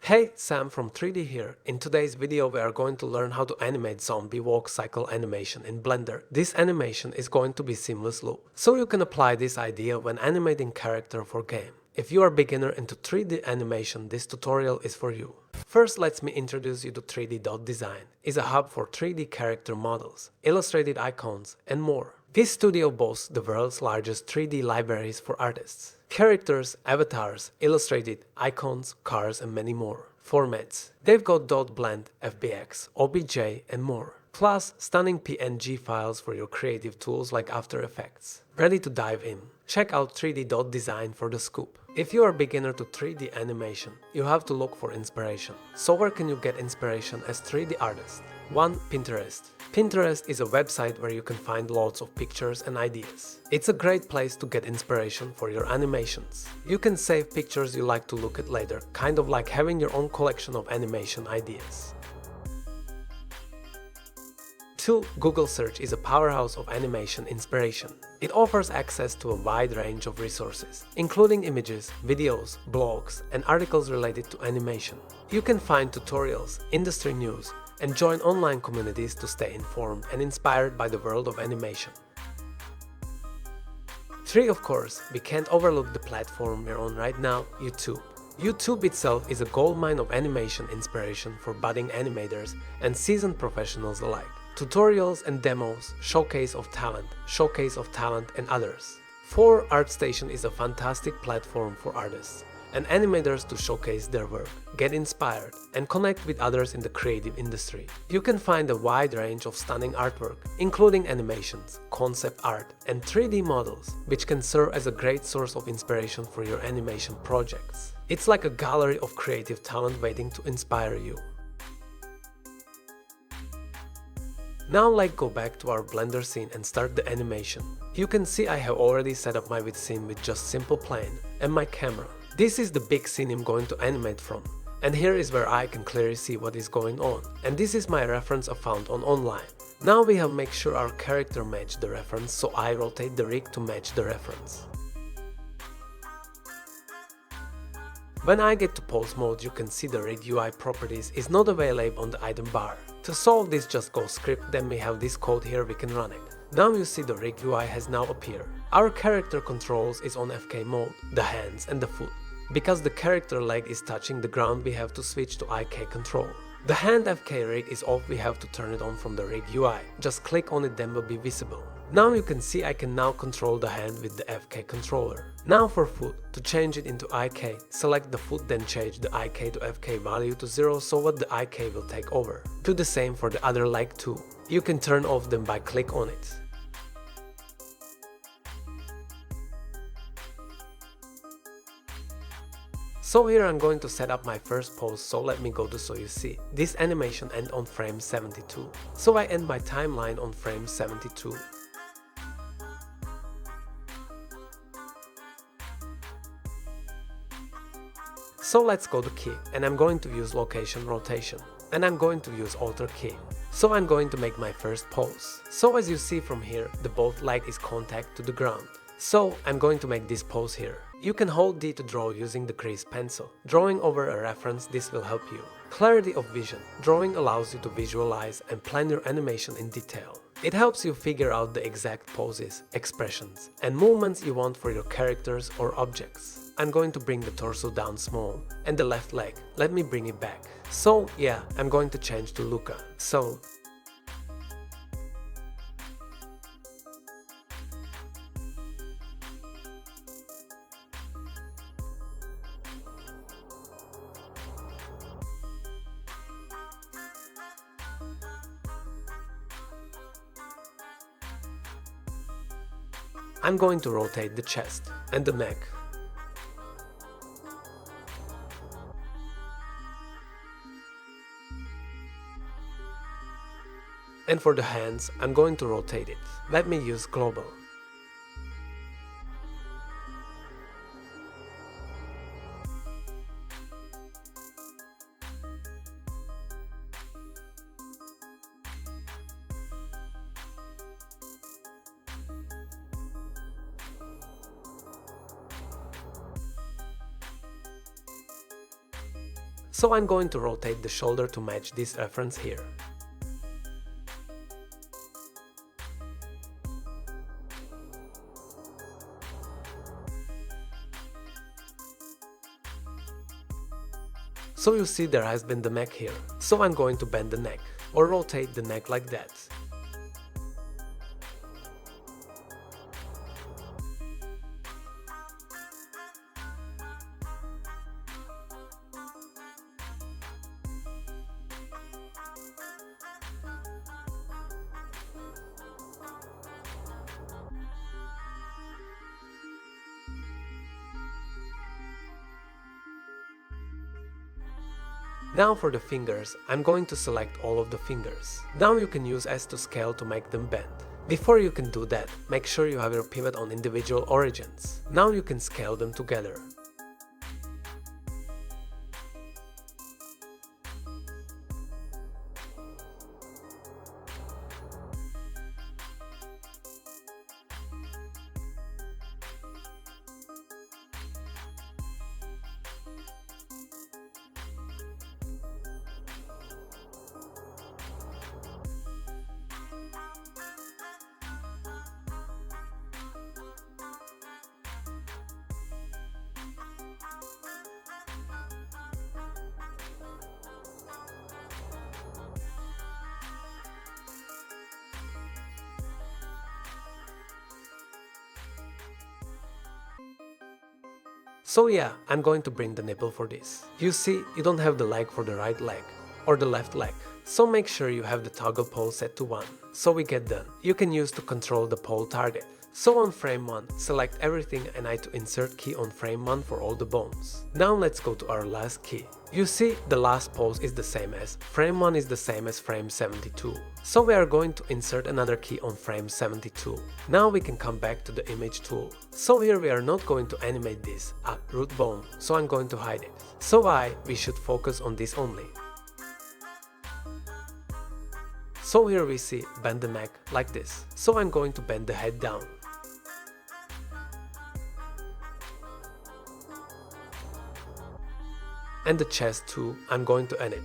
Hey, Sam from ThreeDee here. In today's video we are going to learn how to animate zombie walk cycle animation in Blender. This animation is going to be seamless loop, so you can apply this idea when animating character for game. If you are a beginner into 3D animation, this tutorial is for you. First, let me introduce you to 3D.design. It's a hub for 3D character models, illustrated icons, and more. This studio boasts the world's largest 3D libraries for artists. Characters, avatars, illustrated, icons, cars, and many more. Formats. They've got .blend, FBX, OBJ, and more. Plus, stunning PNG files for your creative tools like After Effects. Ready to dive in? Check out 3D.design for the scoop. If you are a beginner to 3D animation, you have to look for inspiration. So where can you get inspiration as 3D artist? 1. Pinterest. Pinterest is a website where you can find lots of pictures and ideas. It's a great place to get inspiration for your animations. You can save pictures you like to look at later, kind of like having your own collection of animation ideas. 2. Google Search is a powerhouse of animation inspiration. It offers access to a wide range of resources, including images, videos, blogs, and articles related to animation. You can find tutorials, industry news, and join online communities to stay informed and inspired by the world of animation. 3. Of course, we can't overlook the platform we're on right now, YouTube. YouTube itself is a goldmine of animation inspiration for budding animators and seasoned professionals alike. Tutorials and demos, showcase of talent, and others. 4. ArtStation is a fantastic platform for artists and animators to showcase their work, get inspired, and connect with others in the creative industry. You can find a wide range of stunning artwork, including animations, concept art, and 3D models, which can serve as a great source of inspiration for your animation projects. It's like a gallery of creative talent waiting to inspire you. Now let's go back to our Blender scene and start the animation. You can see I have already set up my vid scene with just simple plane and my camera. This is the big scene I'm going to animate from, and here is where I can clearly see what is going on, and this is my reference I found on online. Now we have make sure our character match the reference, so I rotate the rig to match the reference. When I get to pose mode, you can see the rig UI properties is not available on the item bar. To solve this, just go script, then we have this code here, we can run it. Now you see the rig UI has now appeared. Our character controls is on FK mode, the hands and the foot. Because the character leg is touching the ground, we have to switch to IK control. The hand FK rig is off, we have to turn it on from the rig UI. Just click on it, then will be visible. Now you can see I can now control the hand with the FK controller. Now for foot, to change it into IK, select the foot, then change the IK to FK value to 0, so what the IK will take over. Do the same for the other leg too. You can turn off them by click on it. So here I'm going to set up my first pose, so let me go to so you see. This animation ends on frame 72. So I end my timeline on frame 72. So let's go to key, and I'm going to use location rotation. And I'm going to use alter key. So I'm going to make my first pose. So as you see from here, the both leg is contact to the ground. So I'm going to make this pose here. You can hold D to draw using the crease pencil. Drawing over a reference, this will help you. Clarity of vision. Drawing allows you to visualize and plan your animation in detail. It helps you figure out the exact poses, expressions, and movements you want for your characters or objects. I'm going to bring the torso down small, and the left leg, let me bring it back. So yeah, I'm going to change to Luca. So I'm going to rotate the chest and the neck. And for the hands, I'm going to rotate it. Let me use global. So I'm going to rotate the shoulder to match this reference here. So you see there has been the neck here. So I'm going to bend the neck or rotate the neck like that. Now for the fingers, I'm going to select all of the fingers. Now you can use S to scale to make them bend. Before you can do that, make sure you have your pivot on individual origins. Now you can scale them together. So yeah, I'm going to bring the nipple for this. You see, you don't have the leg for the right leg or the left leg. So make sure you have the toggle pole set to 1. So we get done. You can use to control the pole target. So on frame 1, select everything and I to insert key on frame 1 for all the bones. Now let's go to our last key. You see, the last pose is the same as frame 1 is the same as frame 72. So we are going to insert another key on frame 72. Now we can come back to the image tool. So here we are not going to animate this root bone, so I'm going to hide it. So we should focus on this only. So here we see bend the neck like this. So I'm going to bend the head down. And the chest too, I'm going to end it.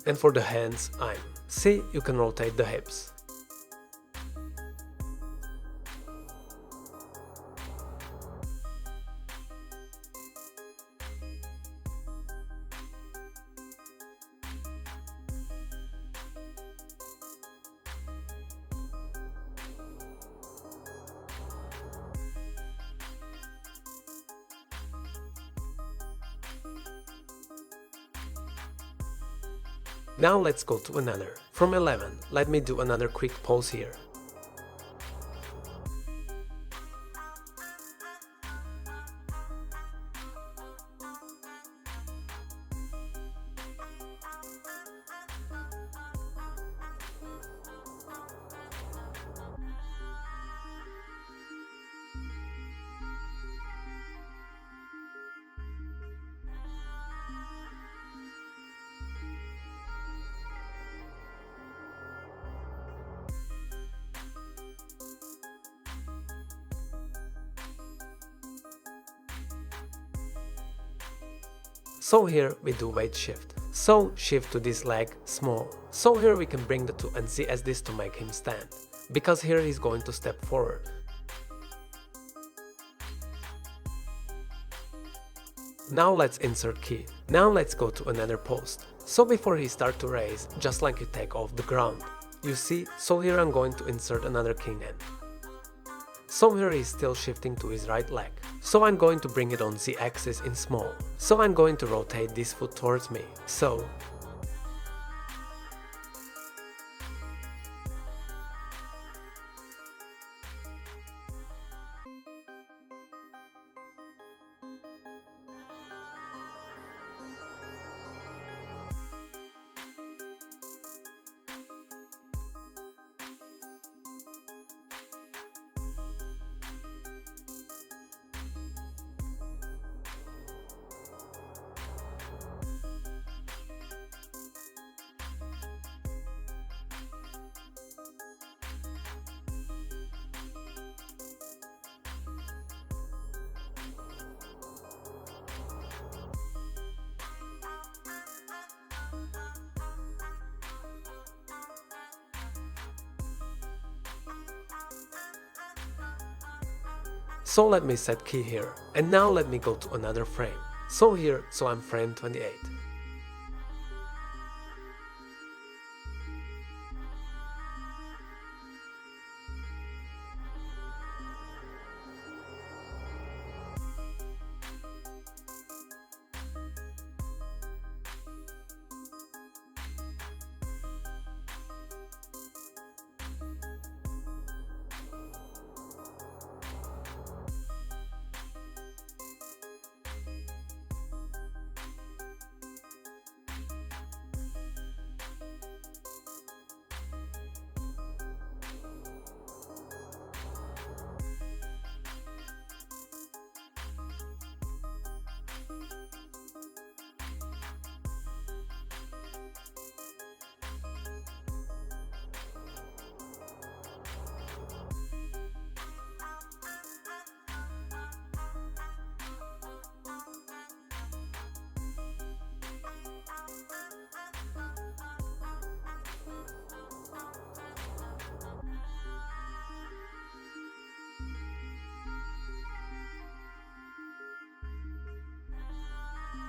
And for the hands, see, you can rotate the hips. Now let's go to another. From 11, let me do another quick pose here. So here we do weight shift. So shift to this leg, small. So here we can bring the 2 and Z as this to make him stand. Because here he's going to step forward. Now let's insert key. Now let's go to another post. So before he start to raise, just like you take off the ground. You see, so here I'm going to insert another key in. So here he's still shifting to his right leg. So I'm going to bring it on Z axis in small. So I'm going to rotate this foot towards me. So So let me set key here, and now let me go to another frame. So I'm frame 28.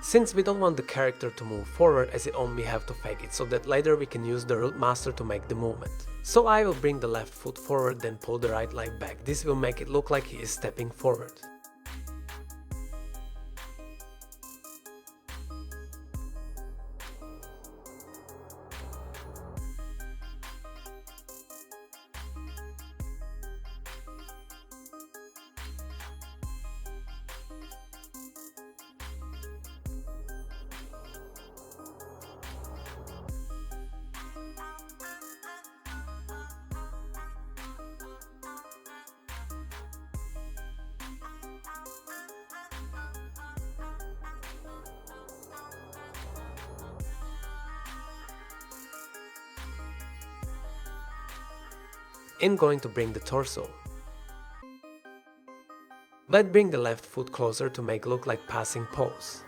Since we don't want the character to move forward as it on, we have to fake it so that later we can use the root master to make the movement. So I will bring the left foot forward, then pull the right leg back. This will make it look like he is stepping forward. I'm going to bring the torso. Let's bring the left foot closer to make look like passing pose.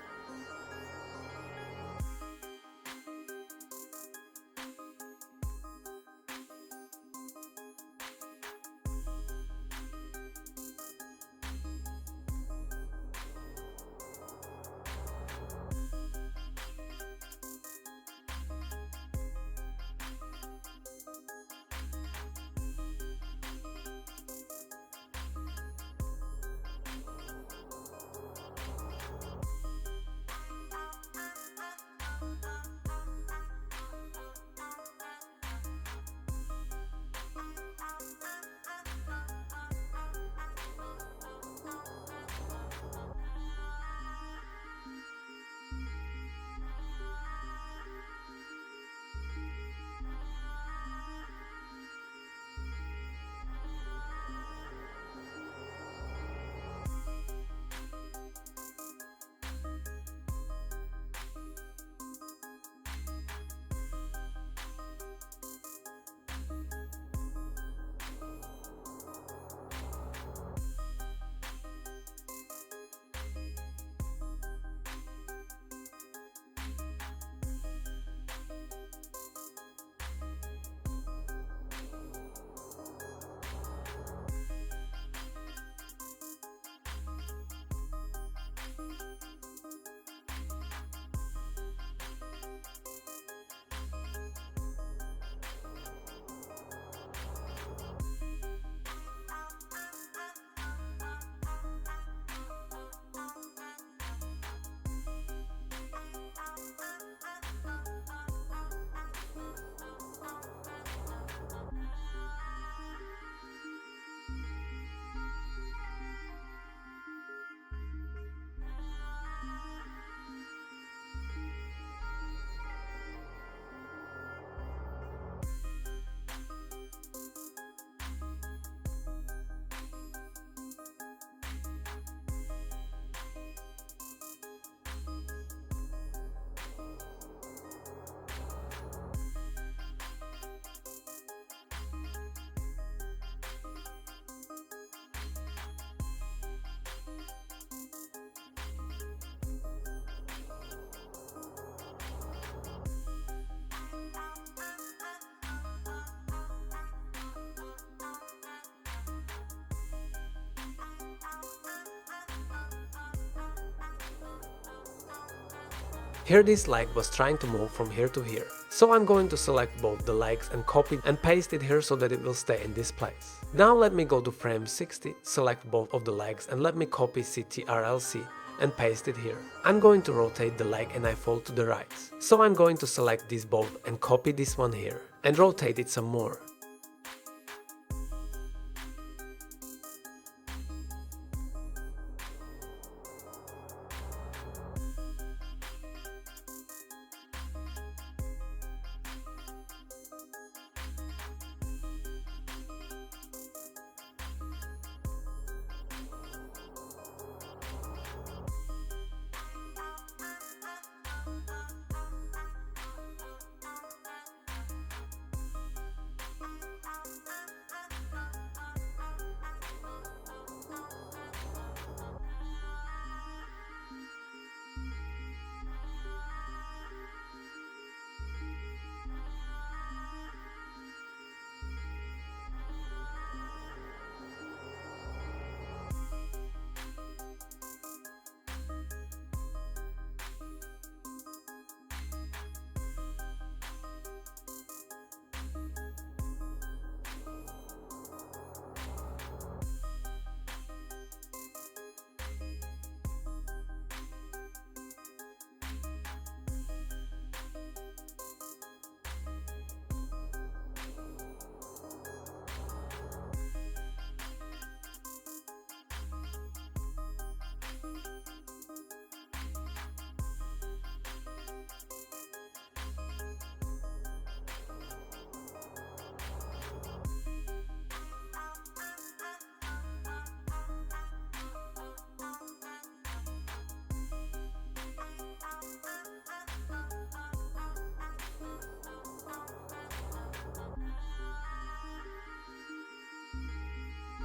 Here this leg was trying to move from here to here. So I'm going to select both the legs and copy and paste it here so that it will stay in this place. Now let me go to frame 60, select both of the legs and let me copy CTRL-C and paste it here. I'm going to rotate the leg and I fold to the right. So I'm going to select these both and copy this one here and rotate it some more.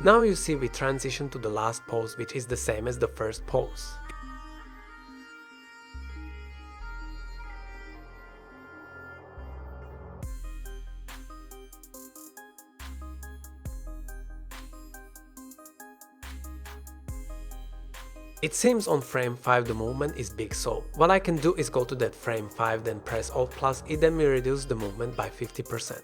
Now you see we transition to the last pose, which is the same as the first pose. It seems on frame 5 the movement is big, so what I can do is go to that frame 5, then press Alt plus E, then we reduce the movement by 50%.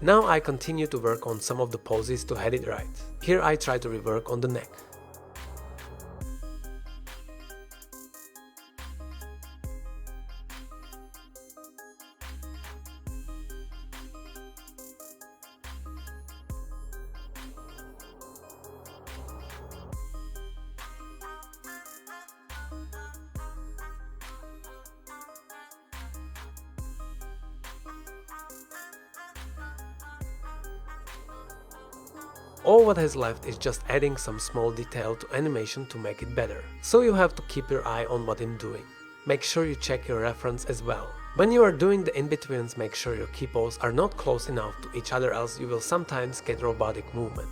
Now I continue to work on some of the poses to head it right. Here I try to rework on the neck. All what has left is just adding some small detail to animation to make it better. So you have to keep your eye on what I'm doing. Make sure you check your reference as well. When you are doing the in-betweens, make sure your key poses are not close enough to each other, else you will sometimes get robotic movement.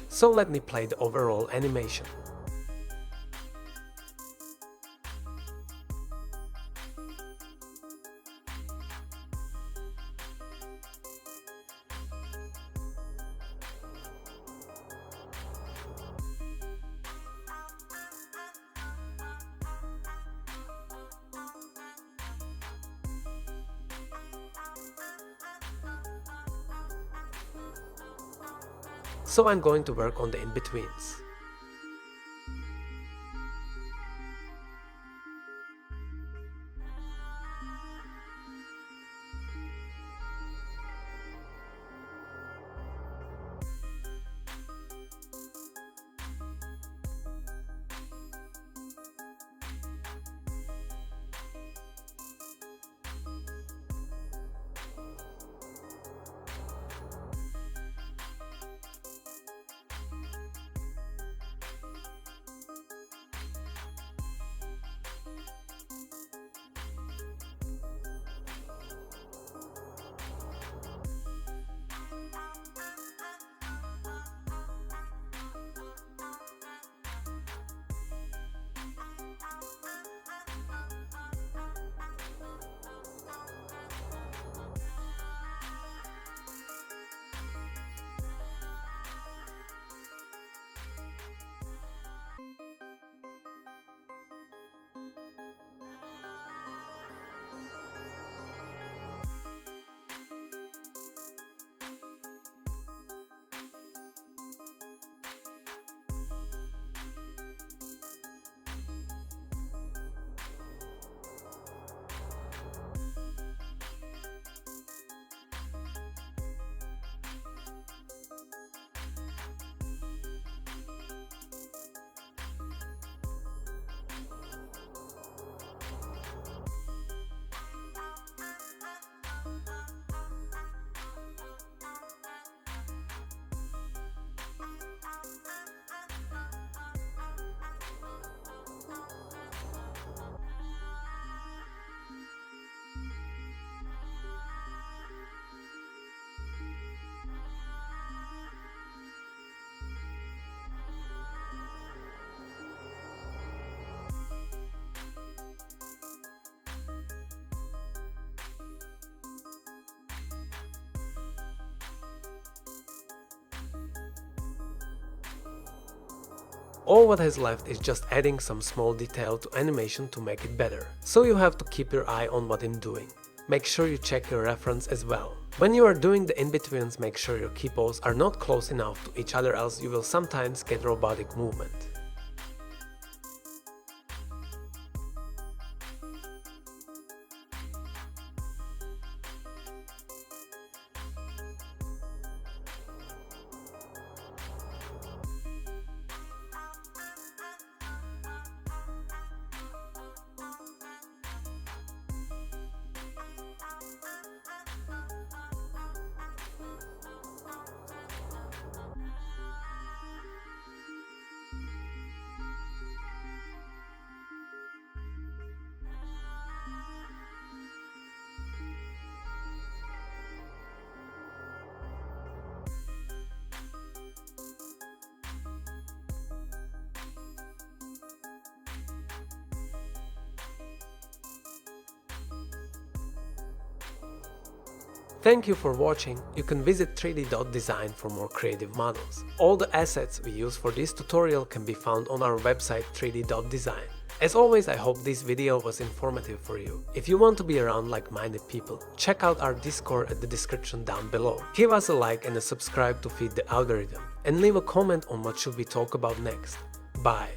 So let me play the overall animation. So I'm going to work on the in-betweens. All what is left is just adding some small detail to animation to make it better. So you have to keep your eye on what I'm doing. Make sure you check your reference as well. When you are doing the in-betweens, make sure your keyboards are not close enough to each other, else you will sometimes get robotic movement. Thank you for watching. You can visit 3D.design for more creative models. All the assets we use for this tutorial can be found on our website 3D.design. As always, I hope this video was informative for you. If you want to be around like-minded people, check out our Discord at the description down below. Give us a like and a subscribe to feed the algorithm. And leave a comment on what should we talk about next. Bye!